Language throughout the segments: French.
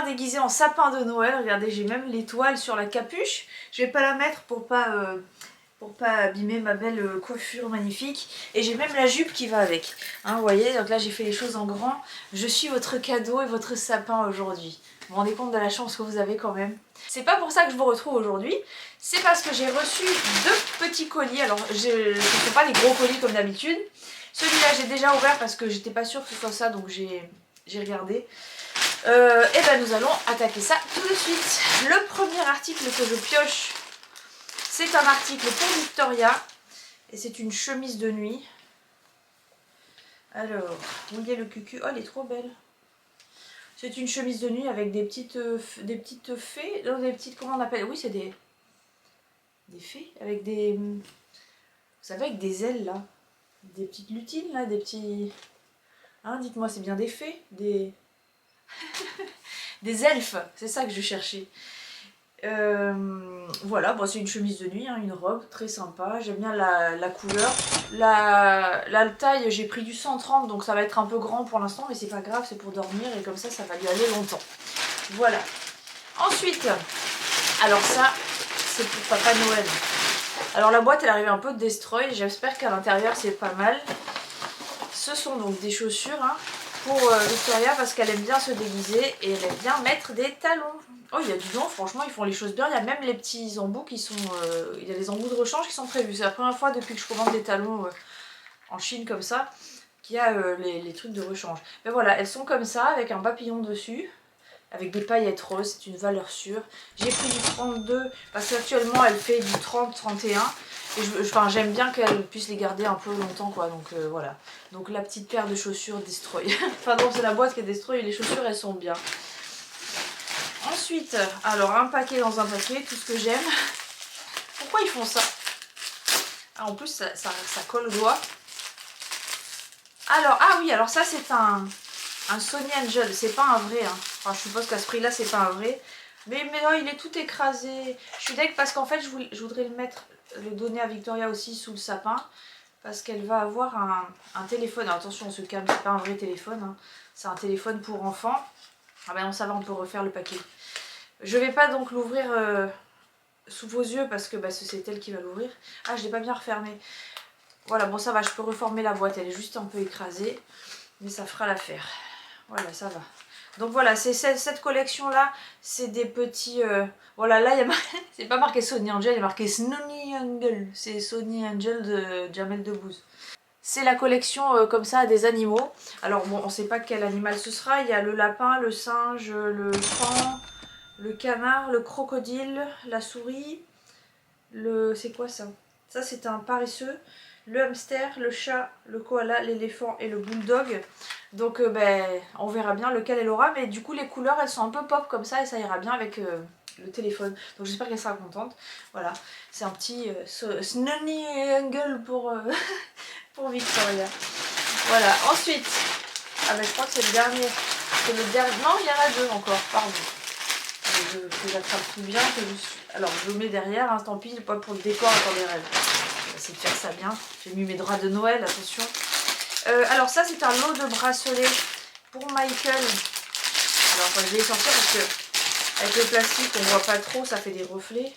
déguisée en sapin de Noël. Regardez, j'ai même l'étoile sur la capuche. Je vais pas la mettre pour pas abîmer ma belle coiffure magnifique. Et j'ai même la jupe qui va avec. Hein, vous voyez, donc là j'ai fait les choses en grand. Je suis votre cadeau et votre sapin aujourd'hui. Vous vous rendez compte de la chance que vous avez quand même. C'est pas pour ça que je vous retrouve aujourd'hui. C'est parce que j'ai reçu 2 petits colis. Alors, ce ne sont pas des gros colis comme d'habitude. Celui-là, j'ai déjà ouvert parce que j'étais pas sûre que ce soit ça, donc j'ai regardé. Et ben nous allons attaquer ça tout de suite. Le premier article que je pioche, c'est un article pour Victoria. Et c'est une chemise de nuit. Alors, mouiller le cucu. Oh, elle est trop belle. C'est une chemise de nuit avec des petites fées. Non, des petites, comment on appelle? Oui, c'est des fées avec des... Vous savez, avec des ailes là. Des petites lutines là, des petits... Hein, dites-moi, c'est bien des fées? Des... des elfes, c'est ça que je cherchais. Voilà, bon, c'est une chemise de nuit, hein, une robe très sympa. J'aime bien la couleur. La taille, j'ai pris du 130, donc ça va être un peu grand pour l'instant, mais c'est pas grave, c'est pour dormir et comme ça va lui aller longtemps. Voilà. Ensuite, alors ça, c'est pour Papa Noël. Alors la boîte, elle arrive un peu de destroy, j'espère qu'à l'intérieur c'est pas mal. Ce sont donc des chaussures hein, pour Victoria parce qu'elle aime bien se déguiser et elle aime bien mettre des talons. Oh, il y a du don, franchement, ils font les choses bien. Il y a même les petits embouts qui sont... il y a les embouts de rechange qui sont prévus. C'est la première fois depuis que je commande des talons en Chine comme ça qu'il y a les trucs de rechange. Mais voilà, elles sont comme ça avec un papillon dessus. Avec des paillettes roses, c'est une valeur sûre. J'ai pris du 32 parce qu'actuellement elle fait du 30-31. Et enfin, j'aime bien qu'elle puisse les garder un peu longtemps quoi. Donc voilà. Donc la petite paire de chaussures Destroy. Enfin non, c'est la boîte qui est Destroy et les chaussures elles sont bien. Ensuite, alors un paquet dans un paquet, tout ce que j'aime. Pourquoi ils font ça? Ah, en plus ça colle au doigt. Alors, ah oui, alors ça c'est un Sony Angel, c'est pas un vrai. Hein. Enfin, je suppose qu'à ce prix-là, c'est pas un vrai. Mais non, il est tout écrasé. Je suis deg parce qu'en fait, je voudrais le donner à Victoria aussi sous le sapin. Parce qu'elle va avoir un téléphone. Alors, attention, on se calme, c'est pas un vrai téléphone. Hein. C'est un téléphone pour enfants. Ah ben non, ça va, on peut refaire le paquet. Je vais pas donc l'ouvrir sous vos yeux parce que bah, c'est elle qui va l'ouvrir. Ah, je l'ai pas bien refermé. Voilà, bon, ça va, je peux reformer la boîte. Elle est juste un peu écrasée. Mais ça fera l'affaire. Voilà, ça va. Donc voilà, c'est cette collection-là, c'est des petits... Voilà, là, c'est pas marqué Sony Angel, il est marqué Sony Angel. C'est Sony Angel de Jamel Debbouze. C'est la collection comme ça des animaux. Alors bon, on sait pas quel animal ce sera. Il y a le lapin, le singe, le fan, le canard, le crocodile, la souris. C'est quoi ça? Ça, c'est un paresseux. Le hamster, le chat, le koala, l'éléphant et le bulldog. Donc ben, on verra bien lequel elle aura. Mais du coup les couleurs elles sont un peu pop comme ça et ça ira bien avec le téléphone. Donc j'espère qu'elle sera contente. Voilà, c'est un petit Snunny Angle pour, pour Victoria. Voilà, ensuite, ah ben je crois que c'est le dernier. C'est le dernier. Non, il y en a 2 encore, pardon. Que j'attrape tout bien. Alors je le mets derrière, hein, tant pis, pas pour le décor, attendez rêve. Je vais essayer de faire ça bien. J'ai mis mes draps de Noël, attention. Alors ça c'est un lot de bracelets pour Michael. Alors je vais les sortir parce que avec le plastique on voit pas trop, ça fait des reflets.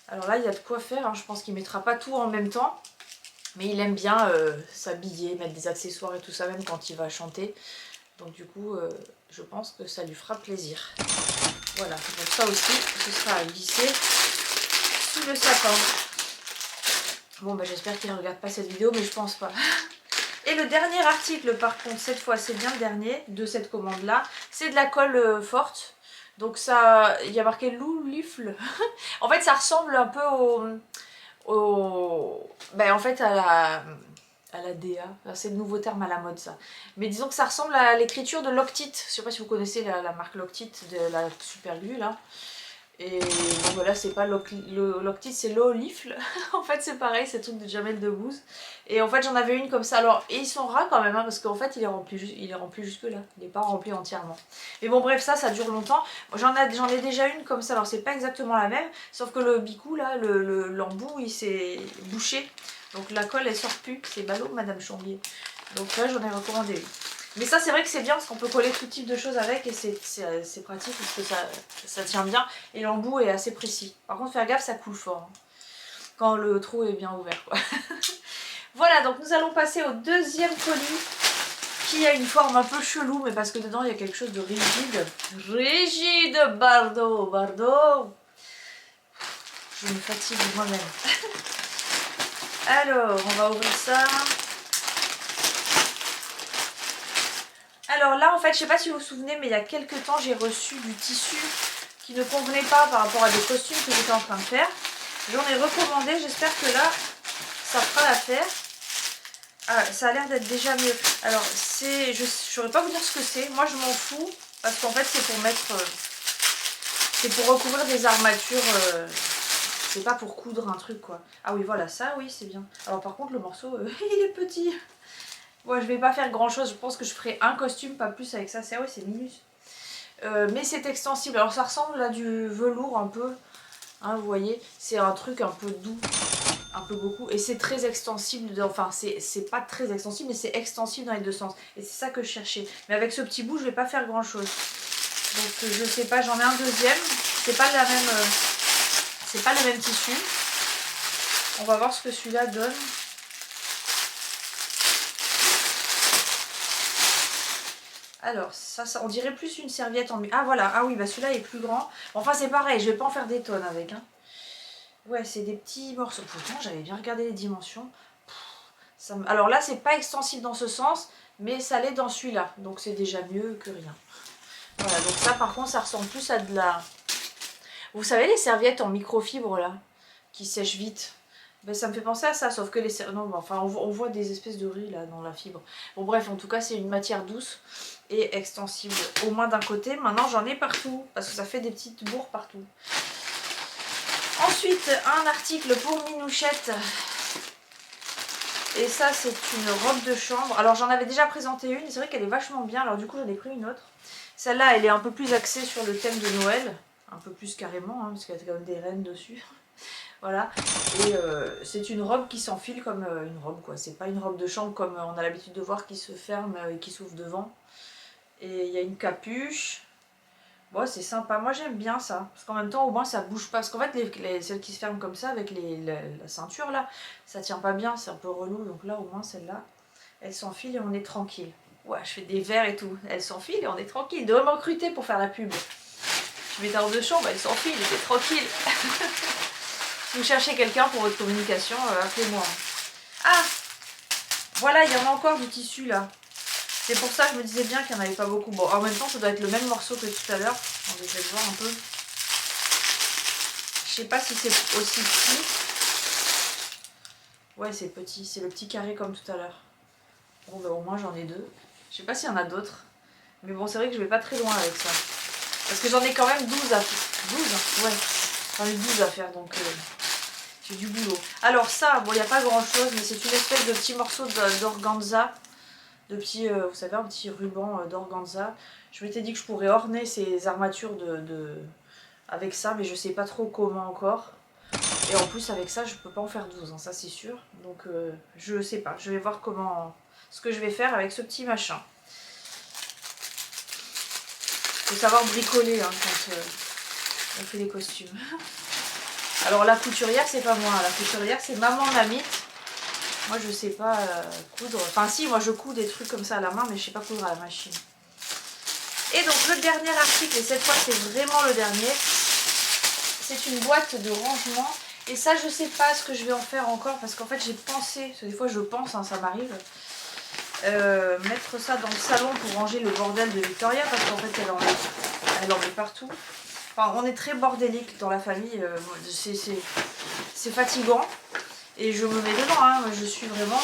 Alors là il y a de quoi faire, hein. Je pense qu'il mettra pas tout en même temps. Mais il aime bien s'habiller, mettre des accessoires et tout ça même quand il va chanter. Donc du coup je pense que ça lui fera plaisir. Voilà, donc ça aussi ce sera à glisser sous le sapin. Bon bah j'espère qu'il ne regarde pas cette vidéo mais je pense pas. Et le dernier article par contre, cette fois c'est bien le dernier de cette commande là, c'est de la colle forte. Donc ça, il y a marqué Loulifle. En fait ça ressemble un peu ben en fait à la DA, c'est le nouveau terme à la mode ça. Mais disons que ça ressemble à l'écriture de Loctite. Je sais pas si vous connaissez la marque Loctite de la super glue là. Et donc voilà, c'est pas Loctite, c'est Loulifle. En fait c'est pareil, c'est le truc de Jamel Debbouze. Et en fait j'en avais une comme ça. Alors, et ils sont ras quand même, hein, parce qu'en fait il est rempli jusque là. Il n'est pas rempli entièrement. Mais bon bref, ça dure longtemps. J'en ai déjà une comme ça, alors c'est pas exactement la même. Sauf que le bicou là, l'embout il s'est bouché. Donc la colle elle sort plus. C'est ballot Madame Chambier. Donc là j'en ai recommandé une. Mais ça c'est vrai que c'est bien parce qu'on peut coller tout type de choses avec et c'est pratique parce que ça tient bien et l'embout est assez précis. Par contre faire gaffe, ça coule fort hein, quand le trou est bien ouvert quoi. Voilà, donc nous allons passer au deuxième colis qui a une forme un peu chelou mais parce que dedans il y a quelque chose de rigide. Rigide, Bardo, Bardo. Je me fatigue moi-même. Alors, on va ouvrir ça. Alors là, en fait, je sais pas si vous vous souvenez, mais il y a quelques temps, j'ai reçu du tissu qui ne convenait pas par rapport à des costumes que j'étais en train de faire. J'en ai recommandé, j'espère que là, ça fera l'affaire. Ah, ça a l'air d'être déjà mieux. Alors, je ne saurais pas vous dire ce que c'est. Moi, je m'en fous, parce qu'en fait, c'est pour mettre... c'est pour recouvrir des armatures... c'est pas pour coudre un truc, quoi. Ah oui, voilà, ça, oui, c'est bien. Alors, par contre, le morceau, il est petit. Ouais, je vais pas faire grand chose, je pense que je ferai un costume, pas plus avec ça, c'est vrai, c'est minus. Mais c'est extensible, alors ça ressemble à du velours un peu, hein, vous voyez, c'est un truc un peu doux, un peu beaucoup, et c'est très extensible, enfin c'est pas très extensible, mais c'est extensible dans les deux sens, et c'est ça que je cherchais. Mais avec ce petit bout, je vais pas faire grand chose. Donc je sais pas, j'en ai un deuxième, c'est pas le même tissu. On va voir ce que celui-là donne. Alors, ça, on dirait plus une serviette en... Ah voilà, ah oui, bah celui-là est plus grand. Enfin, c'est pareil, je vais pas en faire des tonnes avec. Hein. Ouais, c'est des petits morceaux. Pourtant, j'avais bien regardé les dimensions. Alors là, c'est pas extensible dans ce sens, mais ça l'est dans celui-là. Donc c'est déjà mieux que rien. Voilà, donc ça, par contre, ça ressemble plus à de la... Vous savez, les serviettes en microfibre, là, qui sèchent vite. Ben, ça me fait penser à ça, sauf que les... Non, enfin, on voit des espèces de riz, là, dans la fibre. Bon, bref, en tout cas, c'est une matière douce et extensible, au moins d'un côté. Maintenant, j'en ai partout, parce que ça fait des petites bourres partout. Ensuite, un article pour Minouchette. Et ça, c'est une robe de chambre. Alors, j'en avais déjà présenté une, c'est vrai qu'elle est vachement bien. Alors, du coup, j'en ai pris une autre. Celle-là, elle est un peu plus axée sur le thème de Noël. Un peu plus carrément, hein, parce qu'il y a quand même des rennes dessus. Voilà, et c'est une robe qui s'enfile comme une robe quoi, c'est pas une robe de chambre comme on a l'habitude de voir qui se ferme et qui s'ouvre devant. Et il y a une capuche, bon c'est sympa, moi j'aime bien ça, parce qu'en même temps au moins ça bouge pas, parce qu'en fait celles qui se ferment comme ça avec la ceinture là, ça tient pas bien, c'est un peu relou, donc là au moins celle-là, elle s'enfile et on est tranquille. Ouais, je fais des verres et tout, elle s'enfile et on est tranquille, de me recruter pour faire la pub. Je mets ta robe de chambre, elle s'enfile et t'es tranquille. Si vous cherchez quelqu'un pour votre communication, appelez-moi. Ah, voilà, il y en a encore du tissu là. C'est pour ça que je me disais bien qu'il n'y en avait pas beaucoup. Bon, en même temps, ça doit être le même morceau que tout à l'heure. On va essayer de voir un peu. Je sais pas si c'est aussi petit. Ouais, c'est petit. C'est le petit carré comme tout à l'heure. Bon, ben au moins j'en ai deux. Je sais pas s'il y en a d'autres. Mais bon, c'est vrai que je vais pas très loin avec ça. Parce que j'en ai quand même 12 à faire. 12 ? Ouais. J'en ai 12 à faire, donc... j'ai du boulot. Alors ça, bon, il n'y a pas grand chose, mais c'est une espèce de petit morceau d'organza. De petit, vous savez, un petit ruban d'organza. Je m'étais dit que je pourrais orner ces armatures avec ça, mais je sais pas trop comment encore. Et en plus, avec ça, je peux pas en faire 12, hein, ça c'est sûr. Donc, je sais pas. Je vais voir ce que je vais faire avec ce petit machin. Faut savoir bricoler hein, quand on fait des costumes. Alors la couturière c'est pas moi, la couturière c'est maman Mamite. Moi je sais pas coudre, enfin si moi je couds des trucs comme ça à la main mais je sais pas coudre à la machine. Et donc le dernier article, et cette fois c'est vraiment le dernier, c'est une boîte de rangement. Et ça je sais pas ce que je vais en faire encore parce qu'en fait j'ai pensé, parce que des fois je pense, hein, ça m'arrive, mettre ça dans le salon pour ranger le bordel de Victoria parce qu'en fait elle en met partout. Enfin, on est très bordélique dans la famille, c'est fatigant et je me mets dedans, hein. Je suis vraiment,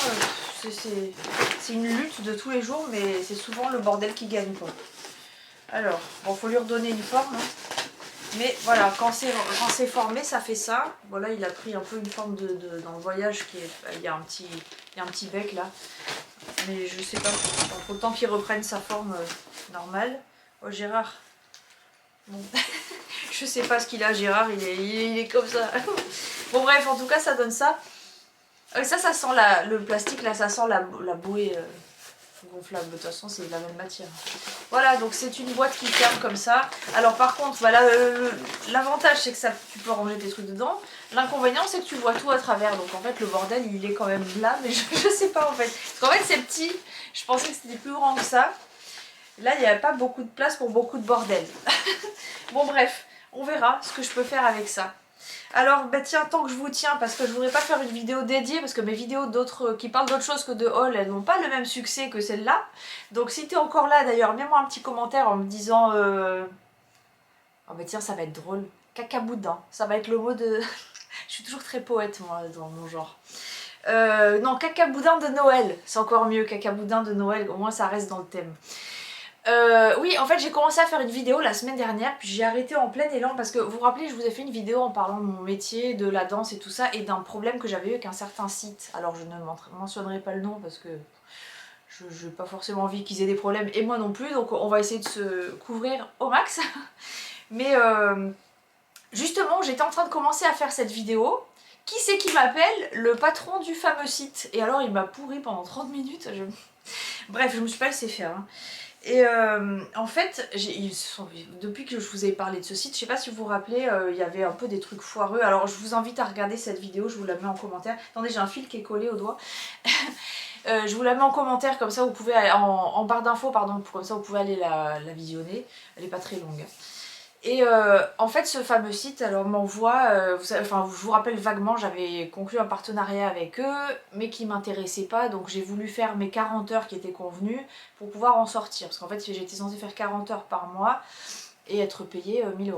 c'est une lutte de tous les jours mais c'est souvent le bordel qui gagne quoi. Alors, bon faut lui redonner une forme, hein. Mais voilà, quand c'est formé ça fait ça. Voilà, il a pris un peu une forme dans le voyage, il y a un petit bec là. Mais je sais pas, faut le temps qu'il reprenne sa forme normale. Oh Gérard, bon. Je sais pas ce qu'il a Gérard, il est comme ça. Bon bref, en tout cas ça donne ça. Ça sent le plastique là, ça sent la bouée. gonflable, de toute façon c'est de la même matière. Voilà, donc c'est une boîte qui ferme comme ça. Alors par contre, voilà, l'avantage c'est que ça, tu peux ranger tes trucs dedans. L'inconvénient c'est que tu vois tout à travers, donc en fait le bordel il est quand même là, mais je sais pas en fait. Parce qu'en fait c'est petit, je pensais que c'était plus grand que ça. Là il n'y a pas beaucoup de place pour beaucoup de bordel. Bon bref, on verra ce que je peux faire avec ça. Alors bah tiens, tant que je vous tiens, parce que je voudrais pas faire une vidéo dédiée, parce que mes vidéos d'autres qui parlent d'autre chose que de haul, elles n'ont pas le même succès que celle-là. Donc si t'es encore là d'ailleurs, mets-moi un petit commentaire en me disant oh bah tiens, ça va être drôle, cacaboudin, ça va être le mot de... Je suis toujours très poète moi dans mon genre. Non, cacaboudin de Noël, c'est encore mieux, cacaboudin de Noël, au moins ça reste dans le thème. Oui, en fait j'ai commencé à faire une vidéo la semaine dernière, puis j'ai arrêté en plein élan parce que vous vous rappelez, je vous ai fait une vidéo en parlant de mon métier, de la danse et tout ça, et d'un problème que j'avais eu avec un certain site. Alors je ne mentionnerai pas le nom parce que je n'ai pas forcément envie qu'ils aient des problèmes, et moi non plus, donc on va essayer de se couvrir au max. Mais justement, j'étais en train de commencer à faire cette vidéo. Qui c'est qui m'appelle? Le patron du fameux site. Et alors il m'a pourri pendant 30 minutes. Bref, je me suis pas laissé faire. Hein. Et en fait, depuis que je vous ai parlé de ce site, je sais pas si vous vous rappelez, il y avait un peu des trucs foireux. Alors je vous invite à regarder cette vidéo, je vous la mets en commentaire. Attendez, j'ai un fil qui est collé au doigt. Je vous la mets en commentaire, comme ça vous pouvez aller, en barre d'infos, pardon, comme ça vous pouvez aller la visionner. Elle est pas très longue. Et en fait ce fameux site alors m'envoie, enfin je vous rappelle vaguement, j'avais conclu un partenariat avec eux mais qui m'intéressait pas, donc j'ai voulu faire mes 40 heures qui étaient convenues pour pouvoir en sortir, parce qu'en fait j'étais censée faire 40 heures par mois et être payée 1000 €.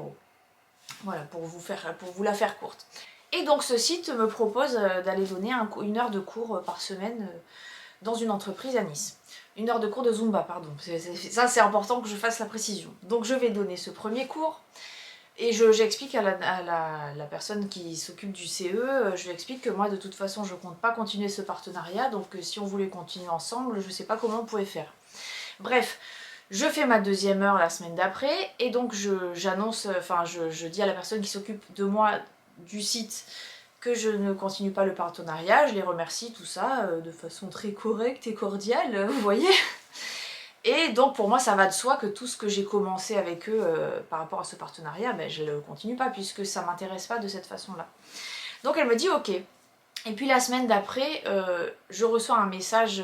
Voilà, pour vous la faire courte. Et donc ce site me propose d'aller donner une heure de cours par semaine dans une entreprise à Nice. Une heure de cours de Zumba, pardon. Ça, c'est important que je fasse la précision. Donc je vais donner ce premier cours et j'explique à la personne qui s'occupe du CE, je lui explique que moi de toute façon je compte pas continuer ce partenariat, donc si on voulait continuer ensemble, je sais pas comment on pouvait faire. Bref, je fais ma deuxième heure la semaine d'après et donc j'annonce, enfin je dis à la personne qui s'occupe de moi du site que je ne continue pas le partenariat, je les remercie, tout ça, de façon très correcte et cordiale, vous voyez. Et donc pour moi ça va de soi que tout ce que j'ai commencé avec eux par rapport à ce partenariat, ben, je ne le continue pas puisque ça m'intéresse pas de cette façon-là. Donc elle me dit ok. Et puis la semaine d'après, je reçois un message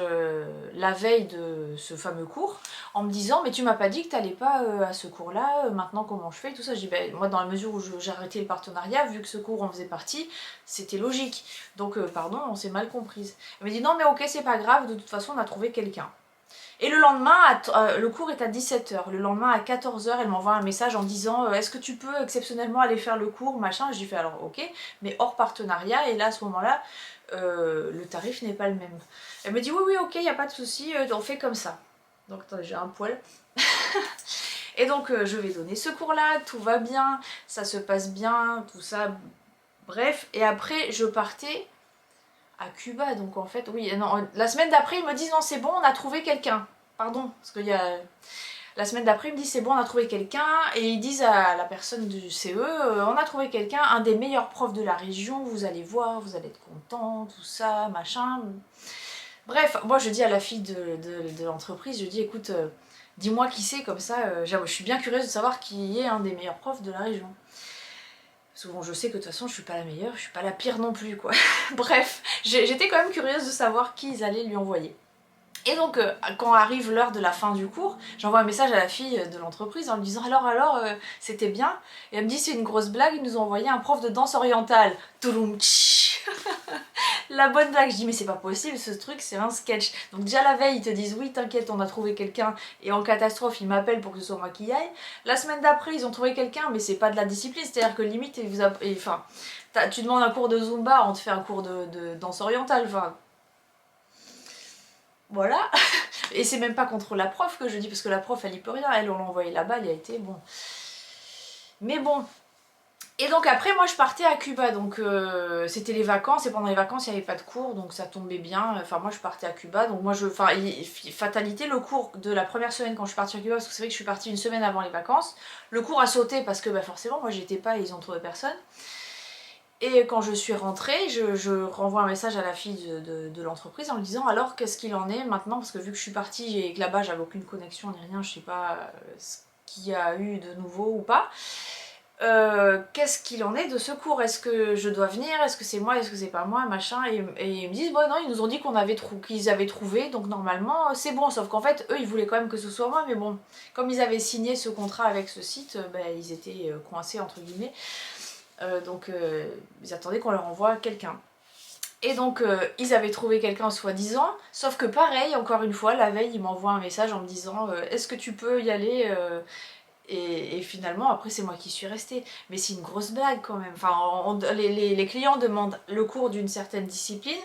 la veille de ce fameux cours en me disant mais tu m'as pas dit que tu n'allais pas à ce cours là, maintenant comment je fais et tout ça. Je dis ben, moi dans la mesure où j'ai arrêté le partenariat, vu que ce cours en faisait partie, c'était logique. Donc pardon, on s'est mal comprise. Elle me dit non mais ok c'est pas grave, de toute façon on a trouvé quelqu'un. Et le lendemain, le cours est à 17 h. Le lendemain à 14 h, elle m'envoie un message en disant est-ce que tu peux exceptionnellement aller faire le cours, machin. Je lui fais alors ok, mais hors partenariat. Et là à ce moment-là, le tarif n'est pas le même. Elle me dit oui ok, il n'y a pas de souci, on fait comme ça. Donc attendez, j'ai un poil. Et donc je vais donner ce cours-là, tout va bien, ça se passe bien, tout ça. Bref, et après je partais à Cuba, donc en fait, oui, non, la semaine d'après, ils me disent non, c'est bon, on a trouvé quelqu'un. Pardon, parce qu'il y a... La semaine d'après, ils me disent c'est bon, on a trouvé quelqu'un, et ils disent à la personne du CE, on a trouvé quelqu'un, un des meilleurs profs de la région, vous allez voir, vous allez être content, tout ça, machin. Bref, moi je dis à la fille de l'entreprise, je dis écoute, dis-moi qui c'est, comme ça, je suis bien curieuse de savoir qui est un des meilleurs profs de la région. Souvent je sais que de toute façon je suis pas la meilleure, je suis pas la pire non plus quoi. Bref, j'étais quand même curieuse de savoir qui ils allaient lui envoyer. Et donc quand arrive l'heure de la fin du cours, j'envoie un message à la fille de l'entreprise en lui disant alors c'était bien. Et elle me dit c'est une grosse blague, ils nous ont envoyé un prof de danse orientale. Touloum, la bonne blague. Je dis mais c'est pas possible, ce truc c'est un sketch. Donc déjà la veille ils te disent oui t'inquiète on a trouvé quelqu'un, et en catastrophe ils m'appellent pour que ce soit moi qui aille. La semaine d'après ils ont trouvé quelqu'un, mais c'est pas de la discipline, c'est à dire que limite enfin, tu demandes un cours de Zumba, on te fait un cours de danse orientale, enfin voilà. Et c'est même pas contre la prof que je dis, parce que la prof elle y peut rien, elle on l'a envoyée là-bas, elle y a été bon. Mais bon. Et donc après moi je partais à Cuba, donc c'était les vacances, et pendant les vacances il n'y avait pas de cours, donc ça tombait bien. Enfin moi je partais à Cuba, donc moi fatalité, le cours de la première semaine quand je suis partie à Cuba, parce que c'est vrai que je suis partie une semaine avant les vacances, le cours a sauté parce que bah, forcément moi j'étais pas et ils ont trouvé personne. Et quand je suis rentrée, je renvoie un message à la fille de l'entreprise en lui disant alors qu'est-ce qu'il en est maintenant, parce que vu que je suis partie et que là-bas j'avais aucune connexion ni rien, je sais pas ce qu'il y a eu de nouveau ou pas. Qu'est-ce qu'il en est de ce cours? Est-ce que je dois venir? Est-ce que c'est moi? Est-ce que c'est pas moi? Machin. Et ils me disent, bon non, ils nous ont dit qu'ils avaient trouvé, donc normalement c'est bon. Sauf qu'en fait, eux, ils voulaient quand même que ce soit moi, mais bon, comme ils avaient signé ce contrat avec ce site, ben, ils étaient coincés, entre guillemets. Donc ils attendaient qu'on leur envoie quelqu'un. Et donc ils avaient trouvé quelqu'un soi-disant, sauf que pareil, encore une fois, la veille, ils m'envoient un message en me disant est-ce que tu peux y aller et finalement, après, c'est moi qui suis restée. Mais c'est une grosse blague quand même. Enfin, les clients demandent le cours d'une certaine discipline.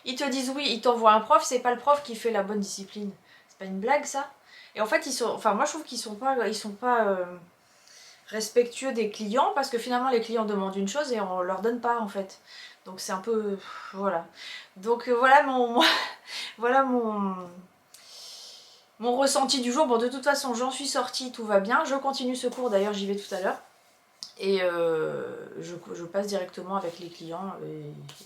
Ils te disent oui, ils t'envoient un prof, c'est pas le prof qui fait la bonne discipline. C'est pas une blague ça? Et en fait, moi je trouve qu'ils sont pas, respectueux des clients parce que finalement les clients demandent une chose et on leur donne pas en fait. Donc c'est un peu... voilà. Donc voilà voilà mon ressenti du jour. Bon, de toute façon, j'en suis sortie, tout va bien. Je continue ce cours, d'ailleurs, j'y vais tout à l'heure. Et je passe directement avec les clients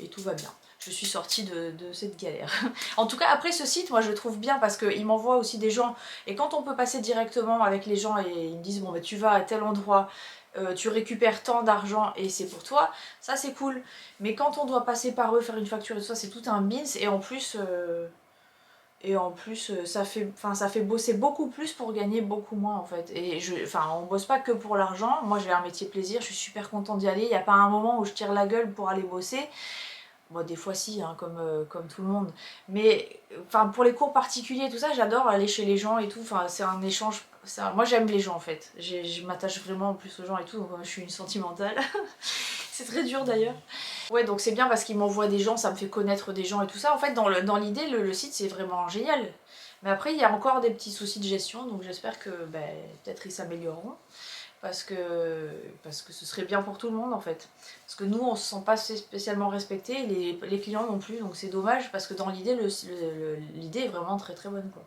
et tout va bien. Je suis sortie de cette galère. En tout cas, après ce site, moi je le trouve bien parce qu'il m'envoie aussi des gens. Et quand on peut passer directement avec les gens et ils me disent bon, bah, tu vas à tel endroit, tu récupères tant d'argent et c'est pour toi, ça c'est cool. Mais quand on doit passer par eux, faire une facture et tout ça, c'est tout un bins. Et en plus, ça fait bosser beaucoup plus pour gagner beaucoup moins en fait. Et on bosse pas que pour l'argent. Moi j'ai un métier plaisir, je suis super contente d'y aller. Il n'y a pas un moment où je tire la gueule pour aller bosser. Bon, des fois si, hein, comme tout le monde. Mais pour les cours particuliers et tout ça, j'adore aller chez les gens et tout. C'est un échange. Moi j'aime les gens en fait. Je m'attache vraiment plus aux gens et tout. Donc je suis une sentimentale. C'est très dur d'ailleurs. Ouais, donc c'est bien parce qu'il m'envoie des gens, ça me fait connaître des gens et tout ça. En fait, dans l'idée, le site c'est vraiment génial. Mais après, il y a encore des petits soucis de gestion, donc j'espère que peut-être ils s'amélioreront. Parce que ce serait bien pour tout le monde en fait. Parce que nous, on se sent pas spécialement respectés, les clients non plus, donc c'est dommage parce que dans l'idée, l'idée est vraiment très très bonne quoi.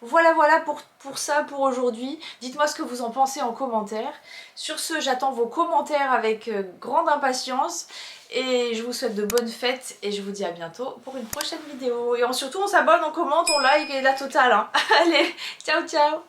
Voilà pour ça pour aujourd'hui. Dites-moi ce que vous en pensez en commentaire. Sur ce, j'attends vos commentaires avec grande impatience. Et je vous souhaite de bonnes fêtes et je vous dis à bientôt pour une prochaine vidéo. Et surtout, on s'abonne, on commente, on like et la totale. Hein. Allez, ciao ciao.